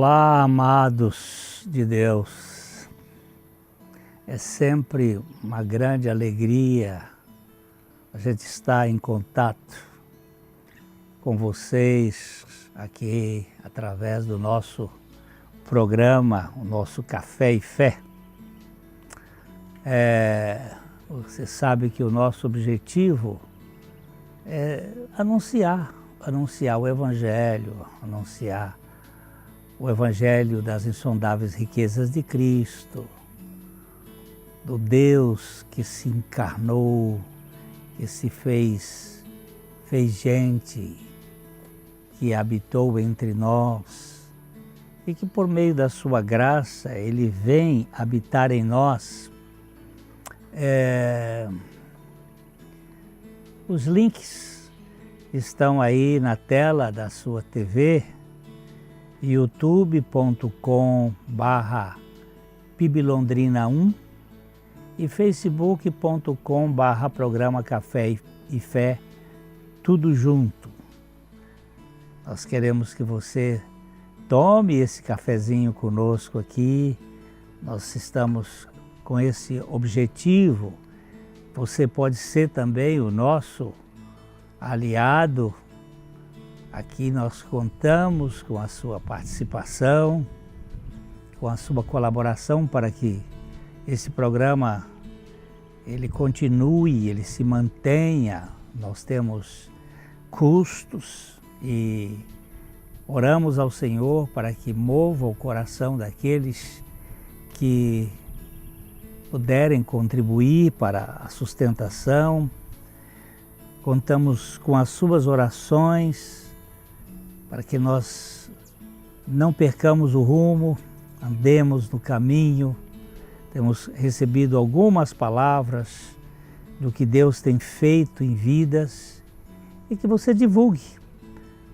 Olá, amados de Deus. É sempre uma grande alegria a gente estar em contato com vocês aqui através do nosso programa, o nosso Café e Fé. Você sabe que o nosso objetivo é anunciar o Evangelho, anunciar o Evangelho das insondáveis riquezas de Cristo, do Deus que se encarnou, que se fez gente, que habitou entre nós e que por meio da sua graça Ele vem habitar em nós. Os links estão aí na tela da sua TV, youtube.com/piblondrina1 e facebook.com/programa Café e Fé, tudo junto. Nós queremos que você tome esse cafezinho conosco aqui. Nós estamos com esse objetivo. Você pode ser também o nosso aliado. Aqui nós contamos com a sua participação, com a sua colaboração para que esse programa ele continue, ele se mantenha. Nós temos custos e oramos ao Senhor para que mova o coração daqueles que puderem contribuir para a sustentação. Contamos com as suas orações para que nós não percamos o rumo, andemos no caminho. Temos recebido algumas palavras do que Deus tem feito em vidas e que você divulgue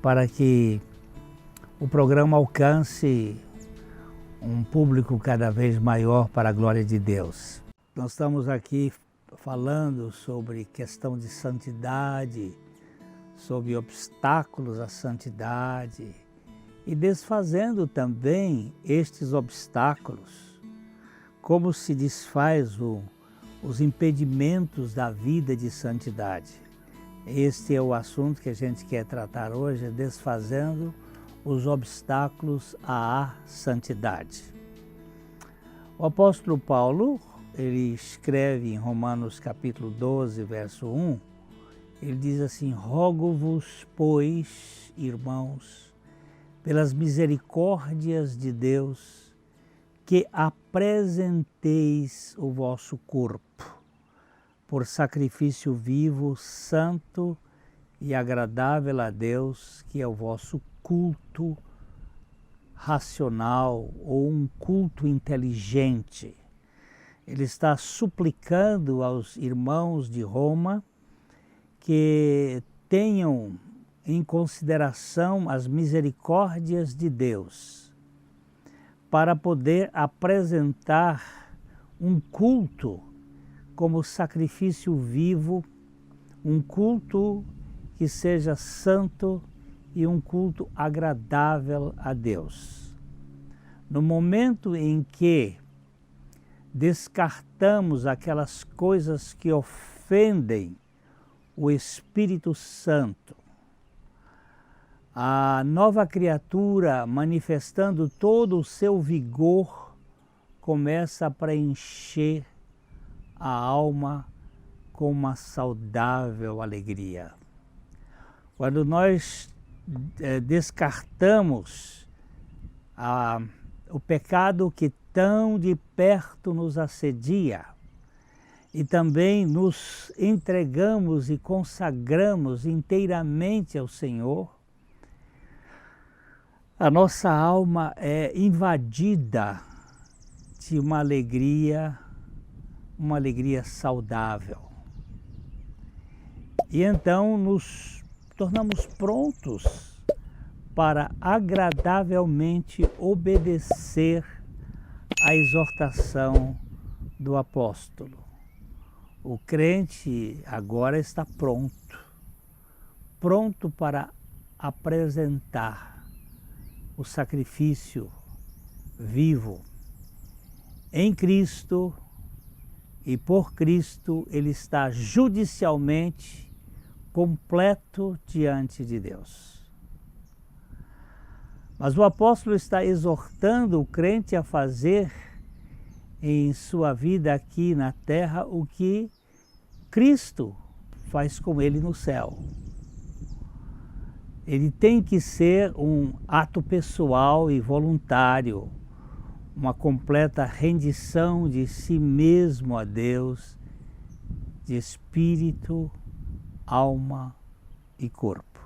para que o programa alcance um público cada vez maior para a glória de Deus. Nós estamos aqui falando sobre questão de santidade, sobre obstáculos à santidade e desfazendo também estes obstáculos, como se desfaz os impedimentos da vida de santidade. Este é o assunto que a gente quer tratar hoje, desfazendo os obstáculos à santidade. O apóstolo Paulo, ele escreve em Romanos capítulo 12, verso 1, ele diz assim: rogo-vos, pois, irmãos, pelas misericórdias de Deus, que apresenteis o vosso corpo por sacrifício vivo, santo e agradável a Deus, que é o vosso culto racional ou um culto inteligente. Ele está suplicando aos irmãos de Roma que tenham em consideração as misericórdias de Deus para poder apresentar um culto como sacrifício vivo, um culto que seja santo e um culto agradável a Deus. No momento em que descartamos aquelas coisas que ofendem o Espírito Santo, a nova criatura, manifestando todo o seu vigor, começa a preencher a alma com uma saudável alegria. Quando nós descartamos o pecado que tão de perto nos assedia, e também nos entregamos e consagramos inteiramente ao Senhor, a nossa alma é invadida de uma alegria saudável. E então nos tornamos prontos para agradavelmente obedecer à exortação do apóstolo. O crente agora está pronto para apresentar o sacrifício vivo. Em Cristo e por Cristo, ele está judicialmente completo diante de Deus. Mas o apóstolo está exortando o crente a fazer em sua vida aqui na terra o que Cristo faz com ele no céu. Ele tem que ser um ato pessoal e voluntário, uma completa rendição de si mesmo a Deus, de espírito, alma e corpo.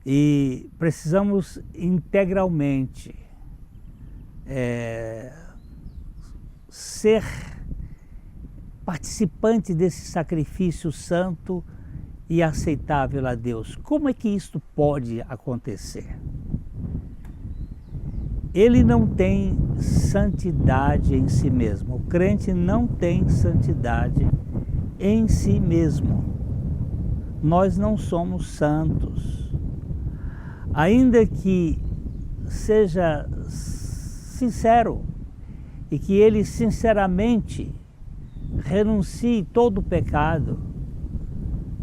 E precisamos integralmente ser participante desse sacrifício santo e aceitável a Deus. Como é que isto pode acontecer? Ele não tem santidade em si mesmo. O crente não tem santidade em si mesmo. Nós não somos santos. Ainda que seja sincero e que ele sinceramente renuncie todo o pecado,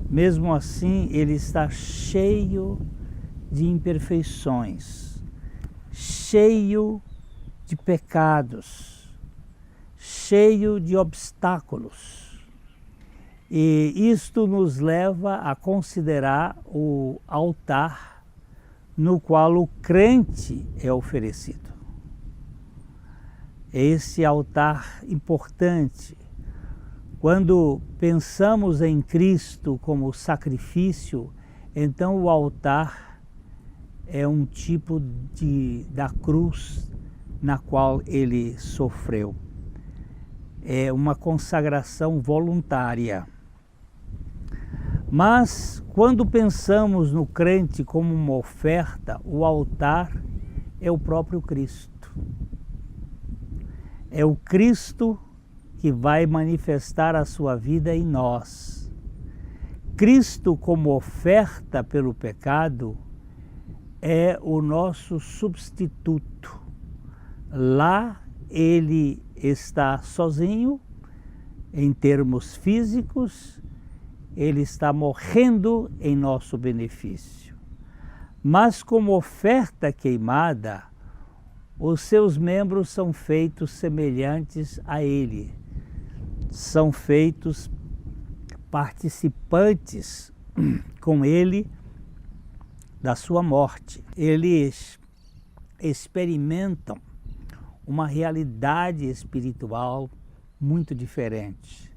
mesmo assim ele está cheio de imperfeições, cheio de pecados, cheio de obstáculos. E isto nos leva a considerar o altar no qual o crente é oferecido. Esse altar importante, quando pensamos em Cristo como sacrifício, então o altar é um tipo da cruz na qual ele sofreu. É uma consagração voluntária. Mas, quando pensamos no crente como uma oferta, o altar é o próprio Cristo. É o Cristo que vai manifestar a sua vida em nós. Cristo, como oferta pelo pecado, é o nosso substituto. Lá ele está sozinho, em termos físicos, ele está morrendo em nosso benefício. Mas como oferta queimada, os seus membros são feitos semelhantes a ele. São feitos participantes com ele da sua morte. Eles experimentam uma realidade espiritual muito diferente.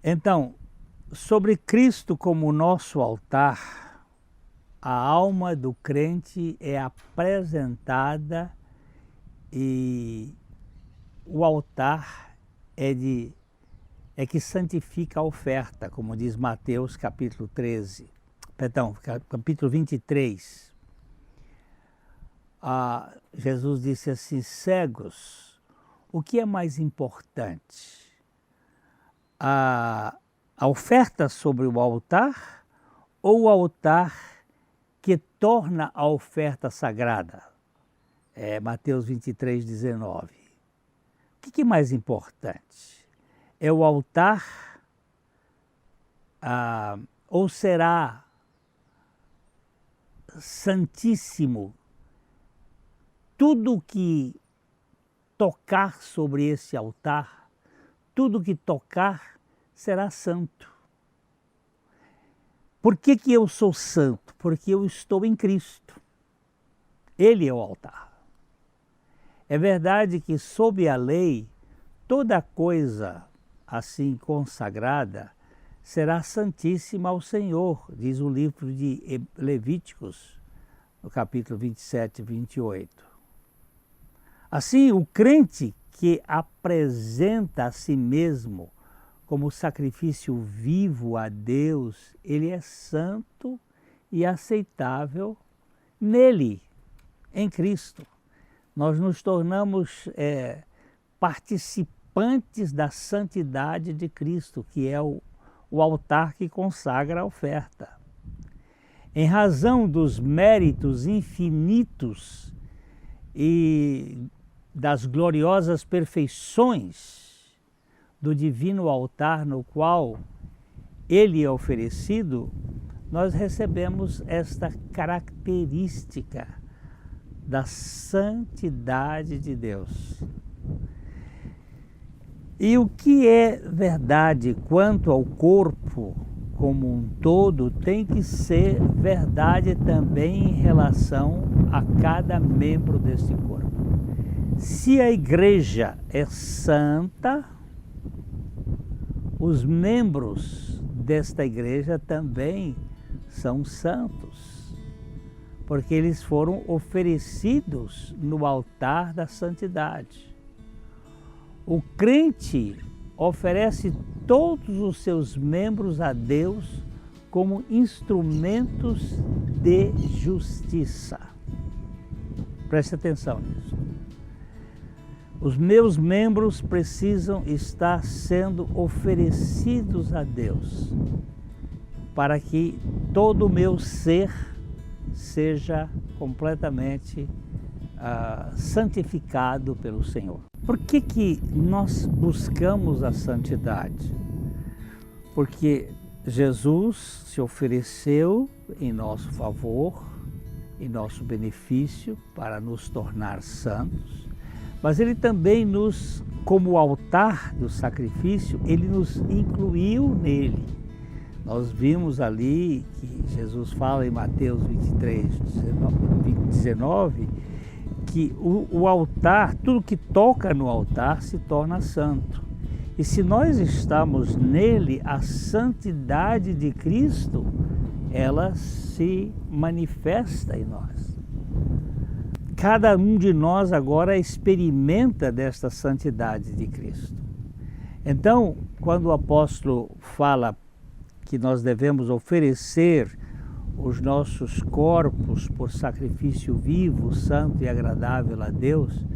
Então, sobre Cristo como nosso altar, a alma do crente é apresentada e o altar é que santifica a oferta, como diz Mateus capítulo 23. Jesus disse assim: cegos, o que é mais importante? A oferta sobre o altar ou o altar que torna a oferta sagrada? Mateus 23:19. O que é mais importante? É o altar ou será santíssimo tudo que tocar sobre esse altar, tudo que tocar será santo. Por que eu sou santo? Porque eu estou em Cristo. Ele é o altar. É verdade que sob a lei, toda coisa assim consagrada será santíssima ao Senhor, diz o livro de Levíticos, no capítulo 27 e 28. Assim, o crente que apresenta a si mesmo como sacrifício vivo a Deus, ele é santo e aceitável nele, em Cristo. Nós nos tornamos participantes da santidade de Cristo, que é o altar que consagra a oferta. em razão dos méritos infinitos e das gloriosas perfeições do divino altar no qual ele é oferecido, nós recebemos esta característica da santidade de Deus. E o que é verdade quanto ao corpo como um todo tem que ser verdade também em relação a cada membro deste corpo. Se a igreja é santa, os membros desta igreja também são santos, porque eles foram oferecidos no altar da santidade. O crente oferece todos os seus membros a Deus como instrumentos de justiça. Preste atenção nisso. Os meus membros precisam estar sendo oferecidos a Deus para que todo o meu ser seja completamente santificado pelo Senhor. Por que nós buscamos a santidade? Porque Jesus se ofereceu em nosso favor, em nosso benefício, para nos tornar santos, mas ele também como altar do sacrifício, ele nos incluiu nele. Nós vimos ali que Jesus fala em Mateus 19, que o altar, tudo que toca no altar se torna santo. E se nós estamos nele, a santidade de Cristo, ela se manifesta em nós. Cada um de nós agora experimenta desta santidade de Cristo. Então, quando o apóstolo fala que nós devemos oferecer os nossos corpos por sacrifício vivo, santo e agradável a Deus,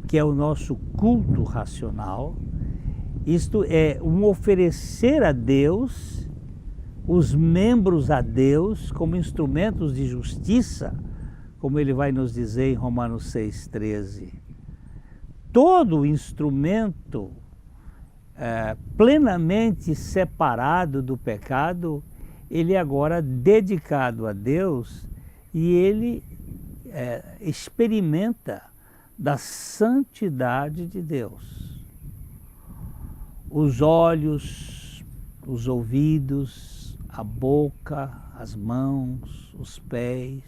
que é o nosso culto racional, isto é um oferecer a Deus, os membros a Deus, como instrumentos de justiça, como ele vai nos dizer em Romanos 6,13. Todo instrumento plenamente separado do pecado, ele é agora dedicado a Deus e ele experimenta da santidade de Deus. Os olhos, os ouvidos, a boca, as mãos, os pés,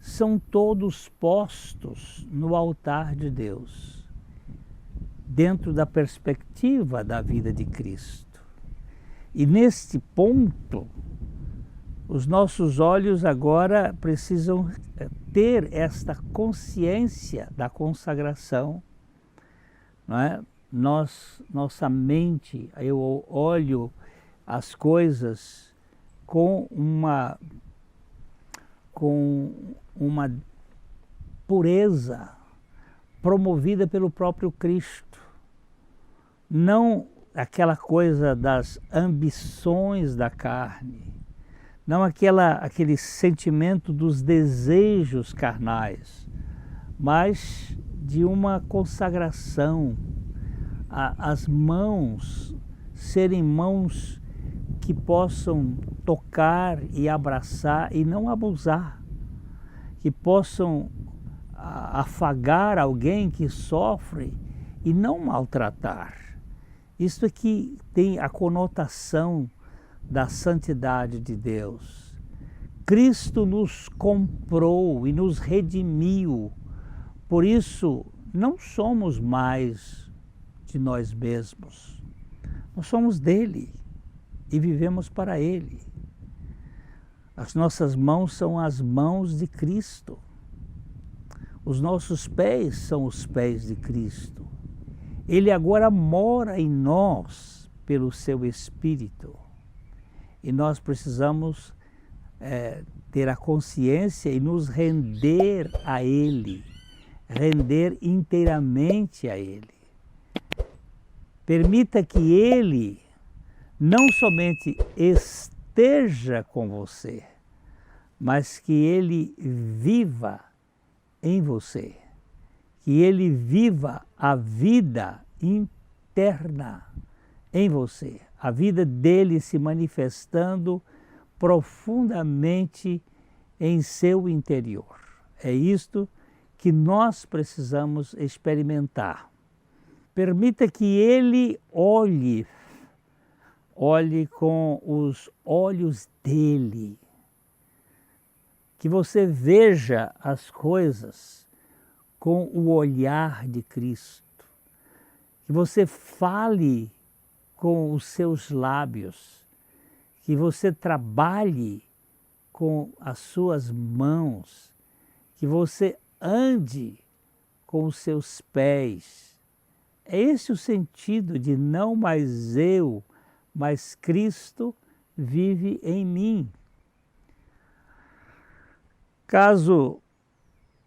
são todos postos no altar de Deus, dentro da perspectiva da vida de Cristo. E neste ponto, os nossos olhos agora precisam ter esta consciência da consagração, não é? Nossa mente, eu olho as coisas com uma pureza promovida pelo próprio Cristo, não aquela coisa das ambições da carne, não aquele sentimento dos desejos carnais, mas de uma consagração, as mãos serem mãos que possam tocar e abraçar e não abusar, que possam afagar alguém que sofre e não maltratar. Isto aqui tem a conotação da santidade de Deus. Cristo nos comprou e nos redimiu, por isso não somos mais de nós mesmos, nós somos dele e vivemos para ele. As nossas mãos são as mãos de Cristo, os nossos pés são os pés de Cristo. Ele agora mora em nós pelo seu Espírito. E nós precisamos ter a consciência e nos render a Ele, render inteiramente a Ele. Permita que Ele não somente esteja com você, mas que Ele viva em você, que Ele viva a vida interna em você, a vida dele se manifestando profundamente em seu interior. É isto que nós precisamos experimentar. Permita que Ele olhe com os olhos dele, que você veja as coisas com o olhar de Cristo, que você fale com os seus lábios, que você trabalhe com as suas mãos, que você ande com os seus pés. É esse o sentido de não mais eu, mas Cristo vive em mim.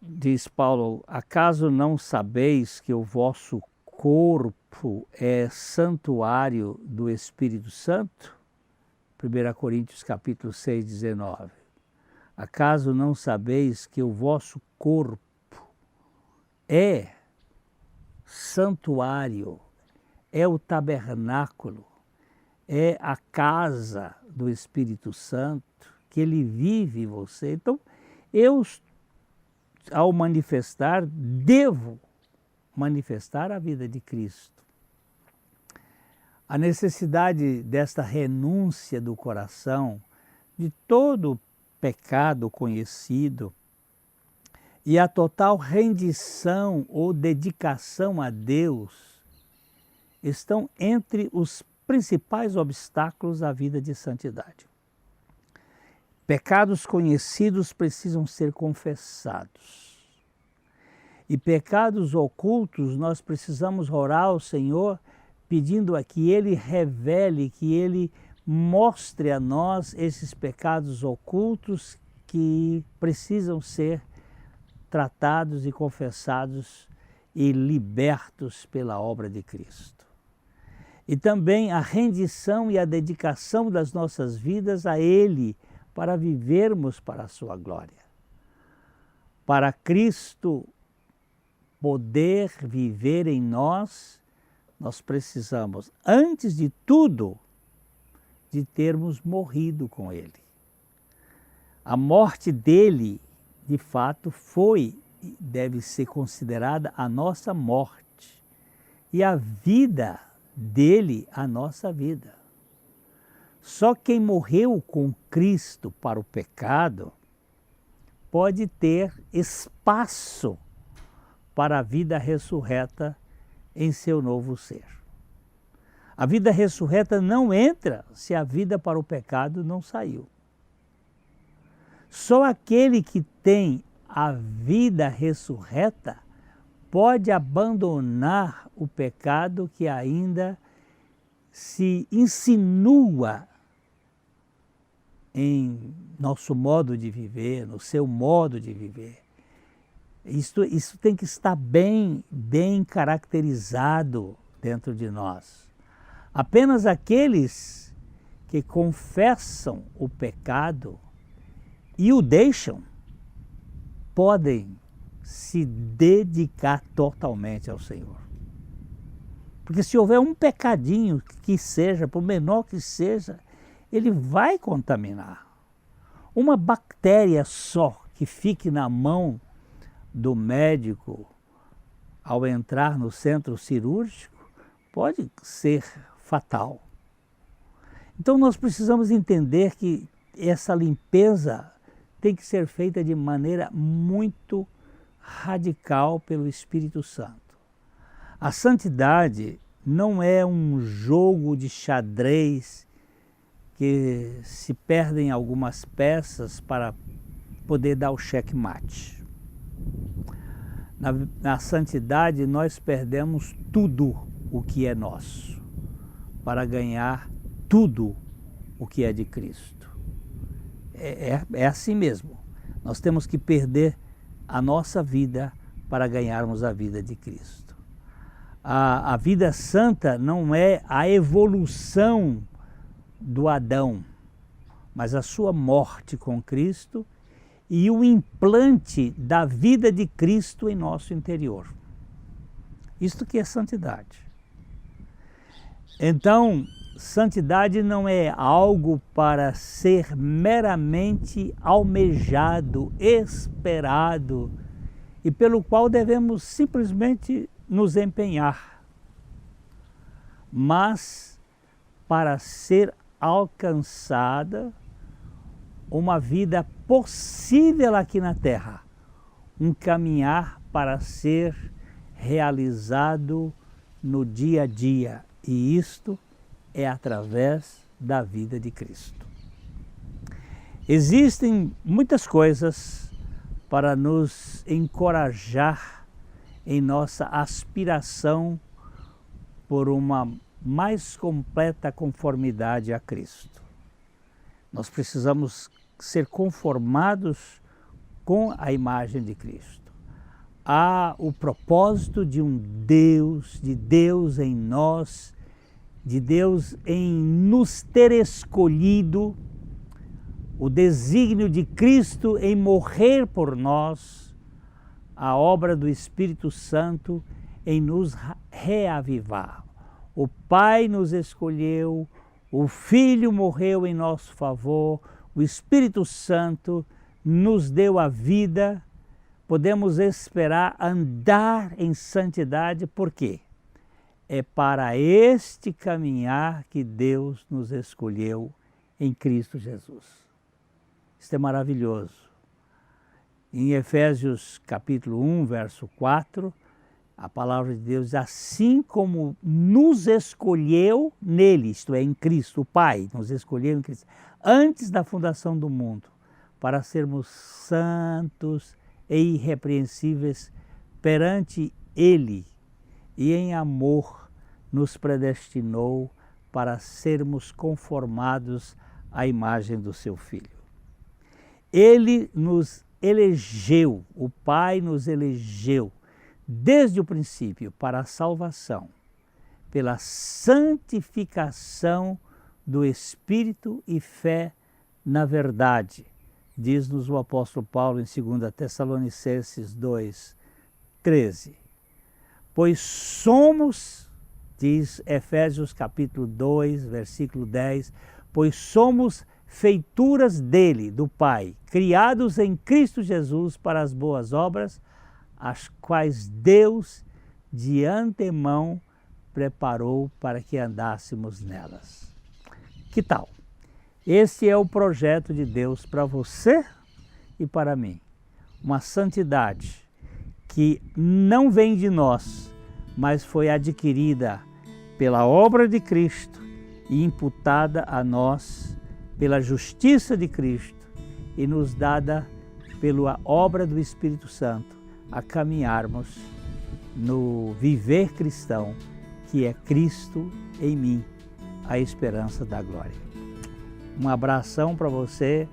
Diz Paulo, acaso não sabeis que o vosso corpo é santuário do Espírito Santo? 1 Coríntios capítulo 6, 19. Acaso não sabeis que o vosso corpo é santuário, é o tabernáculo, é a casa do Espírito Santo, que Ele vive em você? Então, eu, ao manifestar, devo manifestar a vida de Cristo. A necessidade desta renúncia do coração de todo pecado conhecido e a total rendição ou dedicação a Deus estão entre os principais obstáculos à vida de santidade. Pecados conhecidos precisam ser confessados. E pecados ocultos nós precisamos orar ao Senhor pedindo a que Ele revele, que Ele mostre a nós esses pecados ocultos que precisam ser tratados e confessados e libertos pela obra de Cristo. E também a rendição e a dedicação das nossas vidas a Ele, para vivermos para a sua glória. Para Cristo poder viver em nós, nós precisamos, antes de tudo, de termos morrido com Ele. A morte dele, de fato, foi e deve ser considerada a nossa morte. E a vida dele, a nossa vida. Só quem morreu com Cristo para o pecado pode ter espaço para a vida ressurreta em seu novo ser. A vida ressurreta não entra se a vida para o pecado não saiu. Só aquele que tem a vida ressurreta pode abandonar o pecado que ainda se insinua em nosso modo de viver, no seu modo de viver. Isso tem que estar bem caracterizado dentro de nós. Apenas aqueles que confessam o pecado e o deixam podem se dedicar totalmente ao Senhor. Porque se houver um pecadinho que seja, por menor que seja, ele vai contaminar. Uma bactéria só que fique na mão do médico ao entrar no centro cirúrgico pode ser fatal. Então nós precisamos entender que essa limpeza tem que ser feita de maneira muito radical pelo Espírito Santo. A santidade não é um jogo de xadrez que se perdem algumas peças para poder dar o checkmate. Na santidade nós perdemos tudo o que é nosso para ganhar tudo o que é de Cristo. É assim mesmo. Nós temos que perder a nossa vida para ganharmos a vida de Cristo. A vida santa não é a evolução do Adão, mas a sua morte com Cristo e o implante da vida de Cristo em nosso interior. Isto que é santidade. Então, santidade não é algo para ser meramente almejado, esperado e pelo qual devemos simplesmente nos empenhar, mas para ser alcançada uma vida possível aqui na Terra, um caminhar para ser realizado no dia a dia, e isto é através da vida de Cristo. Existem muitas coisas para nos encorajar em nossa aspiração por uma mais completa conformidade a Cristo. Nós precisamos ser conformados com a imagem de Cristo. Há o propósito de Deus em nós, de Deus em nos ter escolhido, o desígnio de Cristo em morrer por nós, a obra do Espírito Santo em nos reavivar. O Pai nos escolheu, o Filho morreu em nosso favor, o Espírito Santo nos deu a vida, podemos esperar andar em santidade, por quê? É para este caminhar que Deus nos escolheu em Cristo Jesus. Isto é maravilhoso. Em Efésios capítulo 1, verso 4, a palavra de Deus diz, assim como nos escolheu nele, isto é, em Cristo, o Pai nos escolheu em Cristo, antes da fundação do mundo, para sermos santos e irrepreensíveis perante Ele, e em amor nos predestinou para sermos conformados à imagem do seu Filho. Ele nos elegeu, o Pai nos elegeu, desde o princípio para a salvação, pela santificação do Espírito e fé na verdade, diz-nos o apóstolo Paulo em 2 Tessalonicenses 2, 13. Pois somos, diz Efésios capítulo 2, versículo 10, pois somos feituras dele, do Pai, criados em Cristo Jesus para as boas obras, as quais Deus de antemão preparou para que andássemos nelas. Que tal? Este é o projeto de Deus para você e para mim. Uma santidade que não vem de nós, mas foi adquirida pela obra de Cristo e imputada a nós pela justiça de Cristo e nos dada pela obra do Espírito Santo a caminharmos no viver cristão, que é Cristo em mim, a esperança da glória. Um abração para você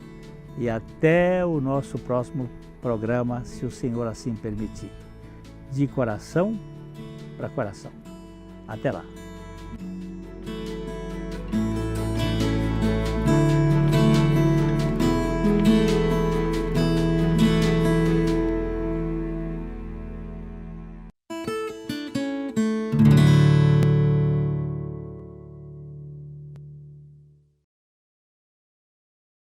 e até o nosso próximo programa, se o Senhor assim permitir. De coração para coração. Até lá.